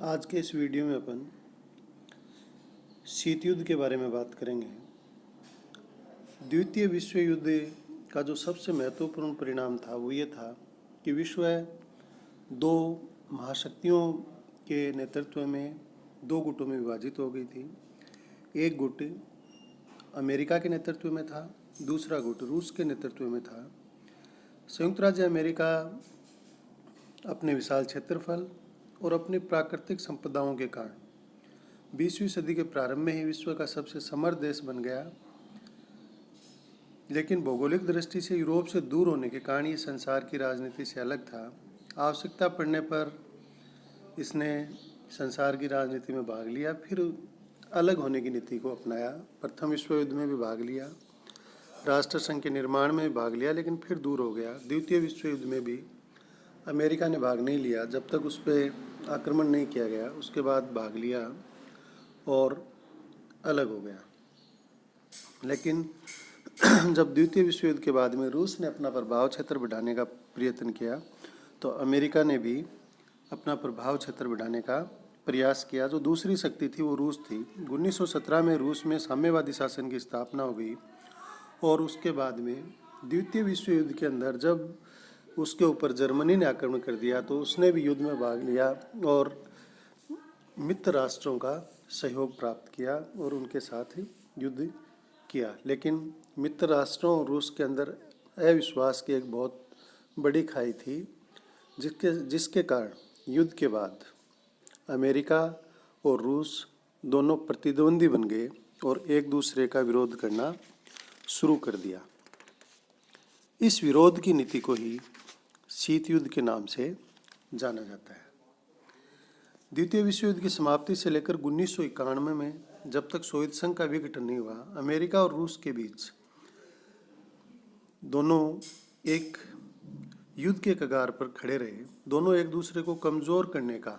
आज के इस वीडियो में अपन शीत युद्ध के बारे में बात करेंगे। द्वितीय विश्व युद्ध का जो सबसे महत्वपूर्ण परिणाम था वो ये था कि विश्व दो महाशक्तियों के नेतृत्व में दो गुटों में विभाजित हो गई थी। एक गुट अमेरिका के नेतृत्व में था, दूसरा गुट रूस के नेतृत्व में था। संयुक्त राज्य अमेरिका अपने विशाल क्षेत्रफल और अपनी प्राकृतिक संपदाओं के कारण 20वीं सदी के प्रारंभ में ही विश्व का सबसे समृद्ध देश बन गया, लेकिन भौगोलिक दृष्टि से यूरोप से दूर होने के कारण ये संसार की राजनीति से अलग था। आवश्यकता पड़ने पर इसने संसार की राजनीति में भाग लिया, फिर अलग होने की नीति को अपनाया। प्रथम विश्व युद्ध में भी भाग लिया, राष्ट्र संघ के निर्माण में भी भाग लिया, लेकिन फिर दूर हो गया। द्वितीय विश्व युद्ध में भी अमेरिका ने भाग नहीं लिया जब तक उस पर आक्रमण नहीं किया गया, उसके बाद भाग लिया और अलग हो गया। लेकिन जब द्वितीय विश्व युद्ध के बाद में रूस ने अपना प्रभाव क्षेत्र बढ़ाने का प्रयत्न किया तो अमेरिका ने भी अपना प्रभाव क्षेत्र बढ़ाने का प्रयास किया। जो दूसरी शक्ति थी वो रूस थी। 1917 में रूस में साम्यवादी शासन की स्थापना हो गई और उसके बाद में द्वितीय विश्व युद्ध के अंदर जब उसके ऊपर जर्मनी ने आक्रमण कर दिया तो उसने भी युद्ध में भाग लिया और मित्र राष्ट्रों का सहयोग प्राप्त किया और उनके साथ ही युद्ध किया। लेकिन मित्र राष्ट्रों और रूस के अंदर अविश्वास की एक बहुत बड़ी खाई थी, जिसके कारण युद्ध के बाद अमेरिका और रूस दोनों प्रतिद्वंदी बन गए और एक दूसरे का विरोध करना शुरू कर दिया। इस विरोध की नीति को ही शीत युद्ध के नाम से जाना जाता है। द्वितीय विश्व युद्ध की समाप्ति से लेकर 1991 में जब तक सोवियत संघ का विघटन नहीं हुआ, अमेरिका और रूस के बीच दोनों एक युद्ध के कगार पर खड़े रहे। दोनों एक दूसरे को कमज़ोर करने का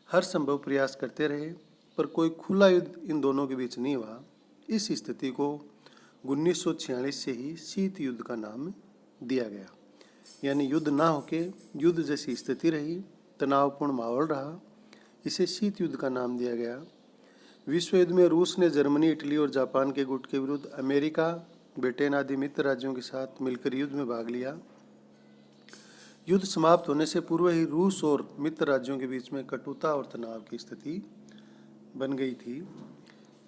हर संभव प्रयास करते रहे, पर कोई खुला युद्ध इन दोनों के बीच नहीं हुआ। इस स्थिति को 1946 से ही शीत युद्ध का नाम दिया गया, यानी युद्ध ना होके युद्ध जैसी स्थिति रही, तनावपूर्ण माहौल रहा, इसे शीत युद्ध का नाम दिया गया। विश्व युद्ध में रूस ने जर्मनी, इटली और जापान के गुट के विरुद्ध अमेरिका, ब्रिटेन आदि मित्र राज्यों के साथ मिलकर युद्ध में भाग लिया। युद्ध समाप्त होने से पूर्व ही रूस और मित्र राज्यों के बीच में कटुता और तनाव की स्थिति बन गई थी,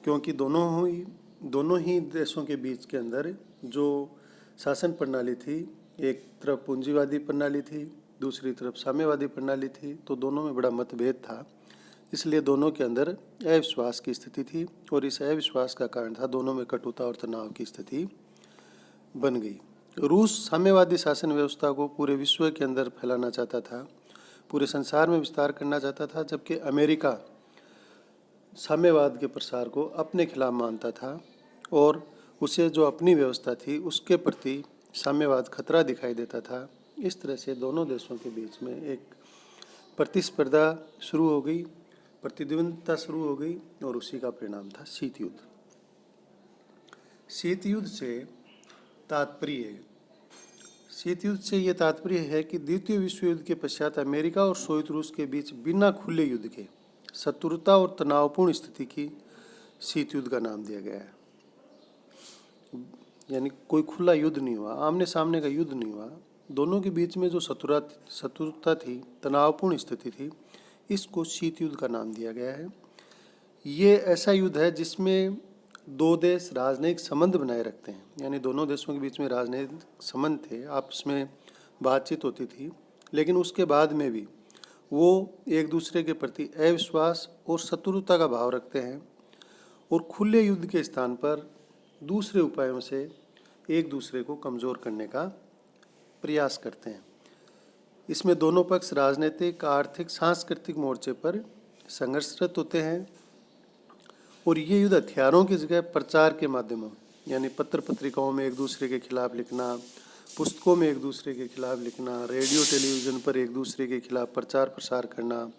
क्योंकि दोनों ही देशों के बीच के अंदर जो शासन प्रणाली थी, एक तरफ पूंजीवादी प्रणाली थी, दूसरी तरफ साम्यवादी प्रणाली थी, तो दोनों में बड़ा मतभेद था। इसलिए दोनों के अंदर अविश्वास की स्थिति थी और इस अविश्वास का कारण था दोनों में कटुता और तनाव की स्थिति बन गई। रूस साम्यवादी शासन व्यवस्था को पूरे विश्व के अंदर फैलाना चाहता था, पूरे संसार में विस्तार करना चाहता था, जबकि अमेरिका साम्यवाद के प्रसार को अपने खिलाफ मानता था और उसे जो अपनी व्यवस्था थी उसके प्रति साम्यवाद खतरा दिखाई देता था। इस तरह से दोनों देशों के बीच में एक प्रतिस्पर्धा शुरू हो गई, प्रतिद्वंदिता शुरू हो गई और उसी का परिणाम था शीत युद्ध। शीत युद्ध से ये तात्पर्य है कि द्वितीय विश्व युद्ध के पश्चात अमेरिका और सोवियत रूस के बीच बिना खुले युद्ध के शत्रुता और तनावपूर्ण स्थिति की शीत युद्ध का नाम दिया गया है। यानी कोई खुला युद्ध नहीं हुआ, आमने सामने का युद्ध नहीं हुआ, दोनों के बीच में जो शत्रुता थी, तनावपूर्ण स्थिति थी, इसको शीत युद्ध का नाम दिया गया है। ये ऐसा युद्ध है जिसमें दो देश राजनयिक संबंध बनाए रखते हैं, यानी दोनों देशों के बीच में राजनयिक संबंध थे, आपस में बातचीत होती थी, लेकिन उसके बाद में भी वो एक दूसरे के प्रति अविश्वास और शत्रुता का भाव रखते हैं और खुले युद्ध के स्थान पर दूसरे उपायों से एक दूसरे को कमज़ोर करने का प्रयास करते हैं। इसमें दोनों पक्ष राजनीतिक, आर्थिक, सांस्कृतिक मोर्चे पर संघर्षरत होते हैं और ये युद्ध हथियारों की जगह प्रचार के माध्यमों, यानी पत्र पत्रिकाओं में एक दूसरे के खिलाफ लिखना, पुस्तकों में एक दूसरे के खिलाफ लिखना, रेडियो टेलीविज़न पर एक दूसरे के खिलाफ प्रचार प्रसार करना,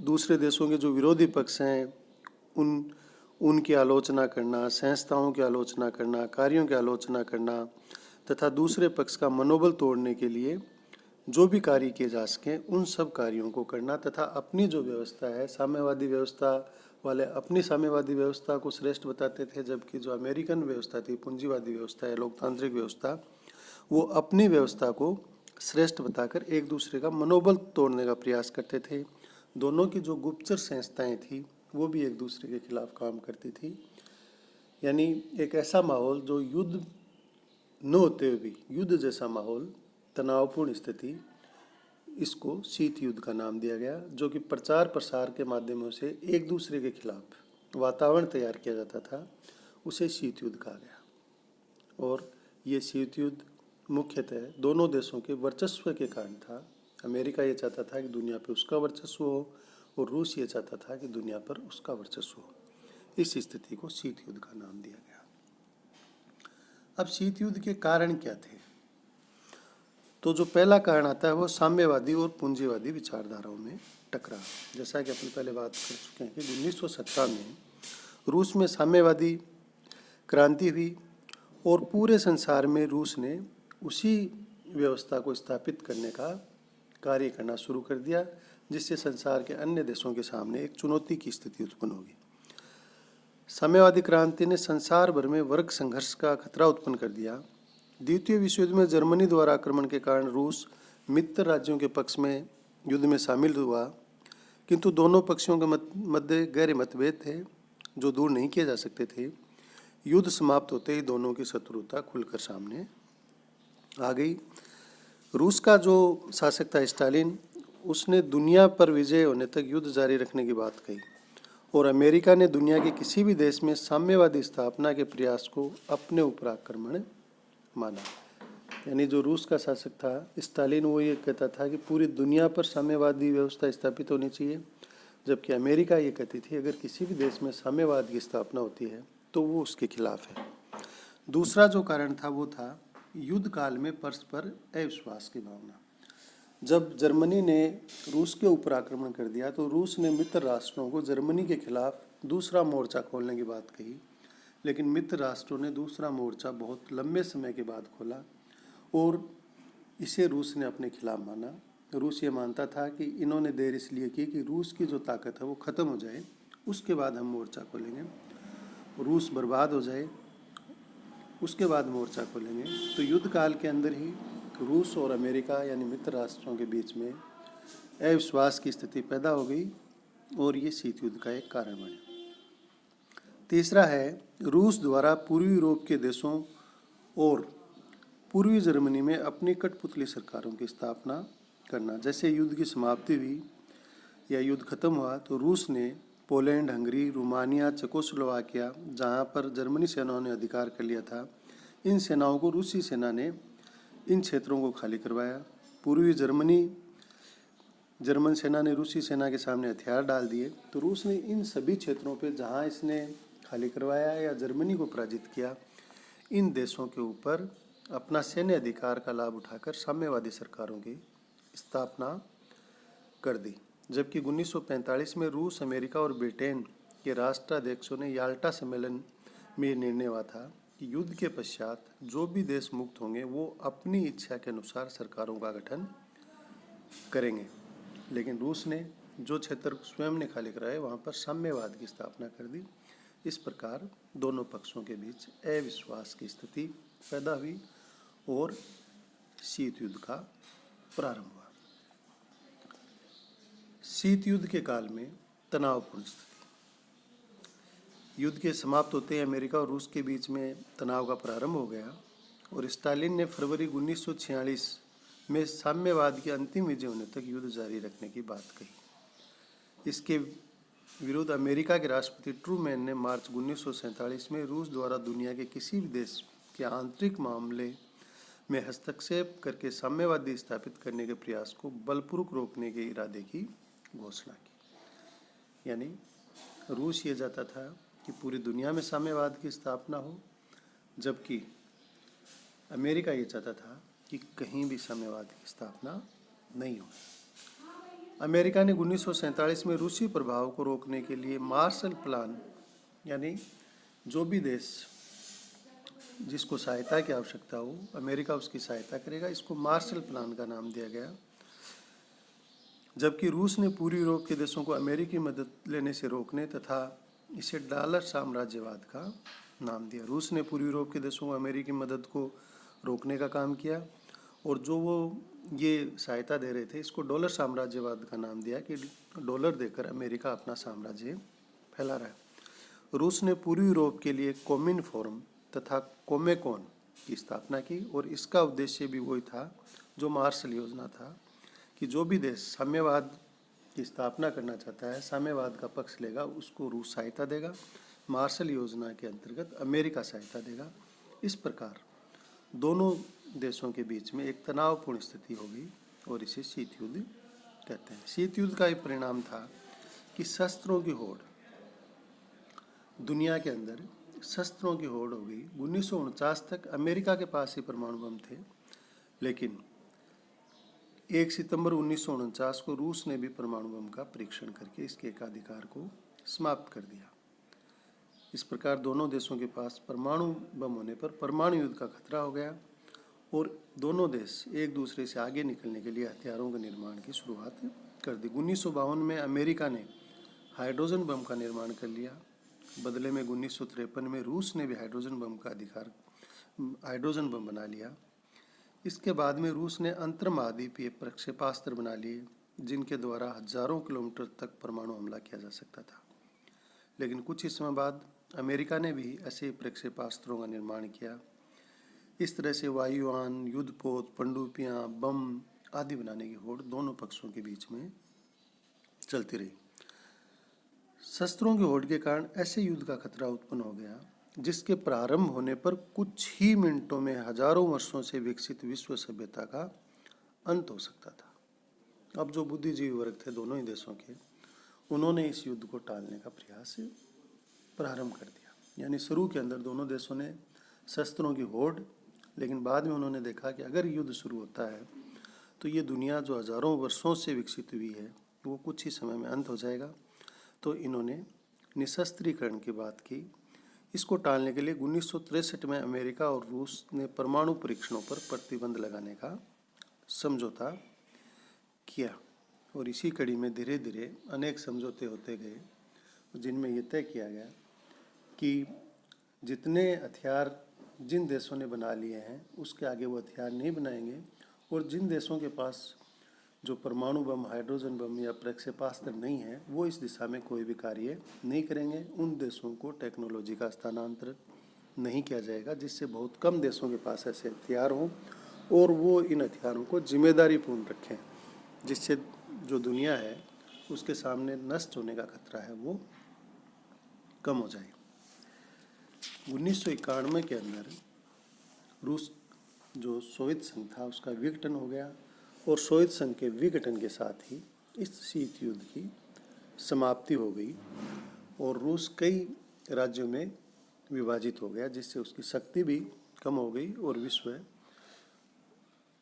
दूसरे देशों के जो विरोधी पक्ष हैं उनकी आलोचना करना, संस्थाओं की आलोचना करना, कार्यों की आलोचना करना तथा दूसरे पक्ष का मनोबल तोड़ने के लिए जो भी कार्य किए जा सकें उन सब कार्यों को करना तथा अपनी जो व्यवस्था है, साम्यवादी व्यवस्था वाले अपनी साम्यवादी व्यवस्था को श्रेष्ठ बताते थे, जबकि जो अमेरिकन व्यवस्था थी, पूंजीवादी व्यवस्था है, लोकतांत्रिक व्यवस्था, वो अपनी व्यवस्था को श्रेष्ठ बताकर एक दूसरे का मनोबल तोड़ने का प्रयास करते थे। दोनों की जो गुप्तचर संस्थाएं थी वो भी एक दूसरे के खिलाफ काम करती थी। यानी एक ऐसा माहौल जो युद्ध न होते हुए भी युद्ध जैसा माहौल, तनावपूर्ण स्थिति, इसको शीत युद्ध का नाम दिया गया, जो कि प्रचार प्रसार के माध्यमों से एक दूसरे के खिलाफ वातावरण तैयार किया जाता था, उसे शीत युद्ध कहा गया। और ये शीत युद्ध मुख्यतः दोनों देशों के वर्चस्व के कारण था। अमेरिका ये चाहता था कि दुनिया पर उसका वर्चस्व हो और रूस ये चाहता था कि दुनिया पर उसका वर्चस्व हो। इस स्थिति को शीत युद्ध का नाम दिया गया। अब शीत युद्ध के कारण क्या थे? तो जो पहला कारण आता है वो साम्यवादी और पूंजीवादी विचारधाराओं में टकराव। जैसा कि अपन पहले बात कर चुके हैं कि 1917 में रूस में साम्यवादी क्रांति हुई और पूरे संसार में रूस ने उसी व्यवस्था को स्थापित करने का कार्य करना शुरू कर दिया, जिससे संसार के अन्य देशों के सामने एक चुनौती की स्थिति उत्पन्न होगी। साम्यवादी क्रांति ने संसार भर में वर्ग संघर्ष का खतरा उत्पन्न कर दिया। द्वितीय विश्व युद्ध में जर्मनी द्वारा आक्रमण के कारण रूस मित्र राज्यों के पक्ष में युद्ध में शामिल हुआ, किंतु दोनों पक्षों के मध्य गहरे मतभेद थे जो दूर नहीं किए जा सकते थे। युद्ध समाप्त होते ही दोनों की शत्रुता खुलकर सामने आ गई। रूस का जो शासक था स्टालिन, उसने दुनिया पर विजय होने तक युद्ध जारी रखने की बात कही और अमेरिका ने दुनिया के किसी भी देश में साम्यवादी स्थापना के प्रयास को अपने ऊपर आक्रमण माना। यानी जो रूस का शासक था स्टालिन, वो ये कहता था कि पूरी दुनिया पर साम्यवादी व्यवस्था स्थापित होनी चाहिए, जबकि अमेरिका ये कहती थी अगर किसी भी देश में साम्यवाद की स्थापना होती है तो वो उसके खिलाफ है। दूसरा जो कारण था वो था युद्ध काल में परस्पर अविश्वास की भावना। जब जर्मनी ने रूस के ऊपर आक्रमण कर दिया तो रूस ने मित्र राष्ट्रों को जर्मनी के खिलाफ दूसरा मोर्चा खोलने की बात कही, लेकिन मित्र राष्ट्रों ने दूसरा मोर्चा बहुत लंबे समय के बाद खोला और इसे रूस ने अपने खिलाफ माना। रूस ये मानता था कि इन्होंने देर इसलिए की कि रूस की जो ताकत है वो ख़त्म हो जाए, उसके बाद हम मोर्चा खोलेंगे। रूस बर्बाद हो जाए उसके बाद मोर्चा खोलेंगे। तो युद्ध काल के अंदर ही रूस और अमेरिका यानी मित्र राष्ट्रों के बीच में अविश्वास की स्थिति पैदा हो गई और ये शीत युद्ध का एक कारण बना। तीसरा है रूस द्वारा पूर्वी यूरोप के देशों और पूर्वी जर्मनी में अपनी कठपुतली सरकारों की स्थापना करना। जैसे युद्ध की समाप्ति हुई या युद्ध खत्म हुआ तो रूस ने पोलैंड, हंगरी, रोमानिया, चेकोस्लोवाकिया, जहाँ पर जर्मनी सेनाओं ने अधिकार कर लिया था, इन सेनाओं को रूसी सेना ने इन क्षेत्रों को खाली करवाया। पूर्वी जर्मन सेना ने रूसी सेना के सामने हथियार डाल दिए। तो रूस ने इन सभी क्षेत्रों पे जहाँ इसने खाली करवाया या जर्मनी को पराजित किया, इन देशों के ऊपर अपना सैन्य अधिकार का लाभ उठाकर साम्यवादी सरकारों की स्थापना कर दी। जबकि 1945 में रूस, अमेरिका और ब्रिटेन के राष्ट्राध्यक्षों ने याल्टा सम्मेलन में निर्णय हुआ था कि युद्ध के पश्चात जो भी देश मुक्त होंगे वो अपनी इच्छा के अनुसार सरकारों का गठन करेंगे, लेकिन रूस ने जो क्षेत्र स्वयं ने खाली कराए वहाँ पर साम्यवाद की स्थापना कर दी। इस प्रकार दोनों पक्षों के बीच अविश्वास की स्थिति पैदा हुई और शीत युद्ध का प्रारंभ हुआ। शीत युद्ध के काल में तनावपूर्ण स्थिति। युद्ध के समाप्त होते ही अमेरिका और रूस के बीच में तनाव का प्रारंभ हो गया और स्टालिन ने फरवरी 1946 में साम्यवाद की अंतिम विजय होने तक युद्ध जारी रखने की बात कही। इसके विरुद्ध अमेरिका के राष्ट्रपति ट्रूमैन ने मार्च 1947 में रूस द्वारा दुनिया के किसी भी देश के आंतरिक मामले में हस्तक्षेप करके साम्यवादी स्थापित करने के प्रयास को बलपूर्वक रोकने के इरादे की घोषणा की। यानी रूस ये चाहता था कि पूरी दुनिया में साम्यवाद की स्थापना हो, जबकि अमेरिका ये चाहता था कि कहीं भी साम्यवाद की स्थापना नहीं हो। अमेरिका ने 1947 में रूसी प्रभाव को रोकने के लिए मार्शल प्लान, यानी जो भी देश जिसको सहायता की आवश्यकता हो, अमेरिका उसकी सहायता करेगा। इसको मार्शल प्लान का नाम दिया गया। जबकि रूस ने पूर्वी यूरोप के देशों को अमेरिकी मदद लेने से रोकने तथा इसे डॉलर साम्राज्यवाद का नाम दिया। रूस ने पूर्वी यूरोप के देशों को अमेरिकी मदद को रोकने का काम किया और जो वो ये सहायता दे रहे थे इसको डॉलर साम्राज्यवाद का नाम दिया कि डॉलर देकर अमेरिका अपना साम्राज्य फैला रहा है। रूस ने पूर्वी यूरोप के लिए कोमिन फोरम तथा कोमेकॉन की स्थापना की और इसका उद्देश्य भी वही था जो मार्शल योजना था कि जो भी देश साम्यवाद की स्थापना करना चाहता है, साम्यवाद का पक्ष लेगा, उसको रूस सहायता देगा। मार्शल योजना के अंतर्गत अमेरिका सहायता देगा। इस प्रकार दोनों देशों के बीच में एक तनावपूर्ण स्थिति हो गई और इसे शीत युद्ध कहते हैं। शीत युद्ध का एक परिणाम था कि शस्त्रों की होड़, दुनिया के अंदर शस्त्रों की होड़ हो गई। 1949 तक अमेरिका के पास ही परमाणु बम थे, लेकिन 1 सितंबर 1949 को रूस ने भी परमाणु बम का परीक्षण करके इसके एकाधिकार को समाप्त कर दिया। इस प्रकार दोनों देशों के पास परमाणु बम होने पर परमाणु युद्ध का खतरा हो गया और दोनों देश एक दूसरे से आगे निकलने के लिए हथियारों के निर्माण की शुरुआत कर दी। 1952 में अमेरिका ने हाइड्रोजन बम का निर्माण कर लिया। बदले में 1953 में रूस ने भी हाइड्रोजन बम बना लिया। इसके बाद में रूस ने अंतर्महाद्वीपीय प्रक्षेपास्त्र बना लिए जिनके द्वारा हजारों किलोमीटर तक परमाणु हमला किया जा सकता था। लेकिन कुछ ही समय बाद अमेरिका ने भी ऐसे प्रक्षेपास्त्रों का निर्माण किया। इस तरह से वायुयान, युद्धपोत, पनडुब्बियां, बम आदि बनाने की होड़ दोनों पक्षों के बीच में चलती रही। शस्त्रों की होड़ के कारण ऐसे युद्ध का खतरा उत्पन्न हो गया जिसके प्रारंभ होने पर कुछ ही मिनटों में हजारों वर्षों से विकसित विश्व सभ्यता का अंत हो सकता था। अब जो बुद्धिजीवी वर्ग थे दोनों ही देशों के, उन्होंने इस युद्ध को टालने का प्रयास प्रारंभ कर दिया। यानी शुरू के अंदर दोनों देशों ने शस्त्रों की होड़, लेकिन बाद में उन्होंने देखा कि अगर युद्ध शुरू होता है तो ये दुनिया जो हजारों वर्षों से विकसित हुई है वो कुछ ही समय में अंत हो जाएगा। तो इन्होंने निशस्त्रीकरण की बात की। इसको टालने के लिए 1963 में अमेरिका और रूस ने परमाणु परीक्षणों पर प्रतिबंध लगाने का समझौता किया और इसी कड़ी में धीरे धीरे अनेक समझौते होते गए जिनमें यह तय किया गया कि जितने हथियार जिन देशों ने बना लिए हैं उसके आगे वो हथियार नहीं बनाएंगे और जिन देशों के पास जो परमाणु बम, हाइड्रोजन बम या प्रक्षेपास्त्र नहीं है वो इस दिशा में कोई भी कार्य नहीं करेंगे। उन देशों को टेक्नोलॉजी का हस्तांतरण नहीं किया जाएगा जिससे बहुत कम देशों के पास ऐसे हथियार हों और वो इन हथियारों को जिम्मेदारीपूर्ण रखें, जिससे जो दुनिया है उसके सामने नष्ट होने का खतरा है वो कम हो जाए। 1991 के अंदर रूस जो सोवियत संघ था उसका विघटन हो गया और सोवियत संघ के विघटन के साथ ही इस शीत युद्ध की समाप्ति हो गई और रूस कई राज्यों में विभाजित हो गया जिससे उसकी शक्ति भी कम हो गई और विश्व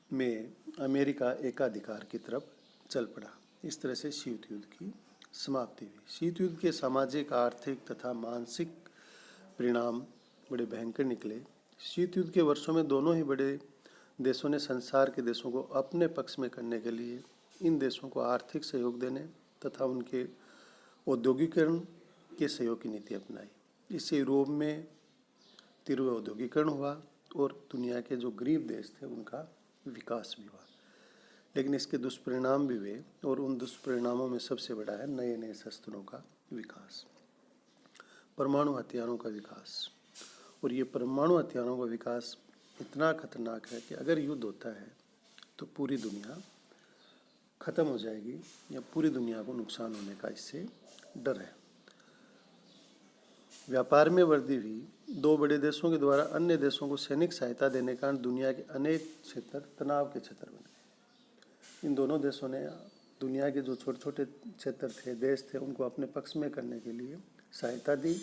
में अमेरिका एकाधिकार की तरफ चल पड़ा। इस तरह से शीत युद्ध की समाप्ति हुई। शीत युद्ध के सामाजिक, आर्थिक तथा मानसिक परिणाम बड़े भयंकर निकले। शीत युद्ध के वर्षों में दोनों ही बड़े देशों ने संसार के देशों को अपने पक्ष में करने के लिए इन देशों को आर्थिक सहयोग देने तथा उनके औद्योगिकरण के सहयोग की नीति अपनाई। इससे यूरोप में तीव्र औद्योगिकरण हुआ और दुनिया के जो गरीब देश थे उनका विकास भी हुआ। लेकिन इसके दुष्परिणाम भी हुए और उन दुष्परिणामों में सबसे बड़ा है नए नए शस्त्रों का विकास, परमाणु हथियारों का विकास। और ये परमाणु हथियारों का विकास इतना खतरनाक है कि अगर युद्ध होता है तो पूरी दुनिया खत्म हो जाएगी या पूरी दुनिया को नुकसान होने का इससे डर है। व्यापार में वृद्धि हुई। दो बड़े देशों के द्वारा अन्य देशों को सैनिक सहायता देने के कारण दुनिया के अनेक क्षेत्र तनाव के क्षेत्र बन गए। इन दोनों देशों ने दुनिया के जो छोटे छोटे क्षेत्र थे, देश थे, उनको अपने पक्ष में करने के लिए सहायता दी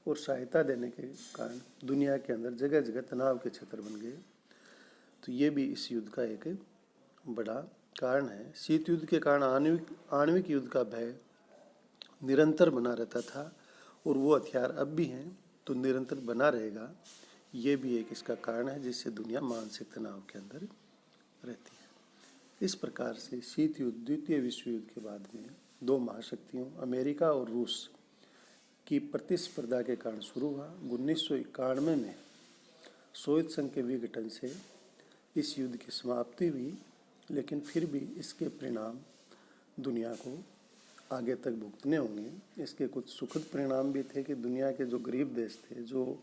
और सहायता देने के कारण दुनिया के अंदर जगह जगह तनाव के क्षेत्र बन गए। तो ये भी इस युद्ध का एक बड़ा कारण है। शीत युद्ध के कारण आणविक युद्ध का भय निरंतर बना रहता था और वो हथियार अब भी हैं तो निरंतर बना रहेगा। ये भी एक इसका कारण है जिससे दुनिया मानसिक तनाव के अंदर रहती है। इस प्रकार से शीत युद्ध, द्वितीय विश्व युद्ध के बाद में दो महाशक्तियों अमेरिका और रूस की प्रतिस्पर्धा के कारण शुरू हुआ। 1991 में सोवियत संघ के विघटन से इस युद्ध की समाप्ति हुई, लेकिन फिर भी इसके परिणाम दुनिया को आगे तक भुगतने होंगे। इसके कुछ सुखद परिणाम भी थे कि दुनिया के जो गरीब देश थे, जो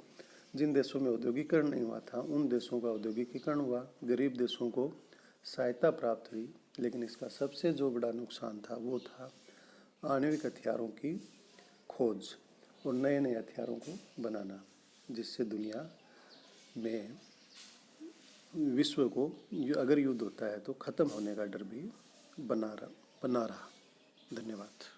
जिन देशों में औद्योगिकरण नहीं हुआ था, उन देशों का औद्योगिकीकरण हुआ, गरीब देशों को सहायता प्राप्त हुई। लेकिन इसका सबसे जो बड़ा नुकसान था वो था आणविक हथियारों की खोज और नए नए हथियारों को बनाना, जिससे दुनिया में विश्व को अगर युद्ध होता है तो ख़त्म होने का डर भी बना रहा। धन्यवाद।